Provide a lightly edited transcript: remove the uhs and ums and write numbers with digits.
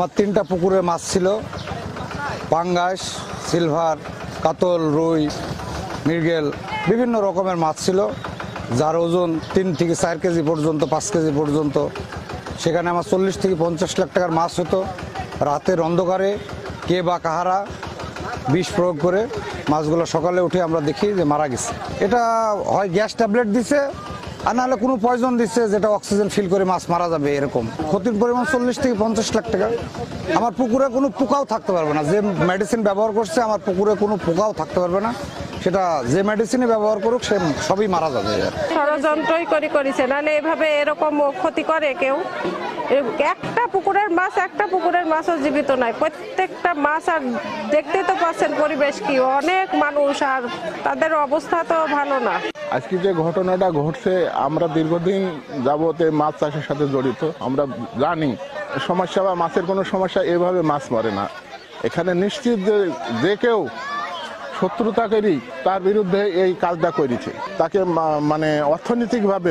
আমার 3টা পুকুরে মাছ ছিল, পাঙ্গাস, সিলভার, কাতল, রুই, মৃগেল, বিভিন্ন রকমের মাছ ছিল, যার ওজন 3 থেকে 4 কেজি পর্যন্ত, 5 কেজি পর্যন্ত। সেখানে আমার 40 থেকে 50 লাখ টাকার মাছ হতো। রাতের অন্ধকারে কে বা কাহারা বিষ প্রয়োগ করে মাছগুলো সকালে উঠে আমরা দেখি যে মারা গেছে। এটা হয় গ্যাস ট্যাবলেট দিছে, আর নাহলে কোনো পয়জন দিচ্ছে যেটা অক্সিজেন ফিল করে মাছ মারা যাবে, এরকম। ক্ষতির পরিমাণ 40 থেকে 50 লাখ টাকা। আমার পুকুরে কোনো পোকাও থাকতে পারবে না, যে মেডিসিন ব্যবহার করছে আমার পুকুরে কোনো পোকাও থাকতে পারবে না। সেটা যে মেডিসিনে ব্যবহার করুক সে সবই মারা যাবে। ষড়যন্ত্রই করেছে, নাহলে এভাবে এরকম ক্ষতি করে কেউ? একটা পুকুরের মাছও জীবিত নাই, প্রত্যেকটা মাছ। আর দেখতে তো পাচ্ছেন পরিবেশ কি, অনেক মানুষ, আর তাদের অবস্থা তো ভালো না। আজকে যে ঘটনাটা ঘটছে, আমরা দীর্ঘদিন যাবতে মাছ চাষের সাথে জড়িত, আমরা জানি সমস্যা বা মাছের কোনো সমস্যা এভাবে মাছ মরে না। এখানে নিশ্চিত যে কেউ শত্রুতাকারী তার বিরুদ্ধে এই কাজটা করেছে, তাকে মানে অর্থনৈতিকভাবে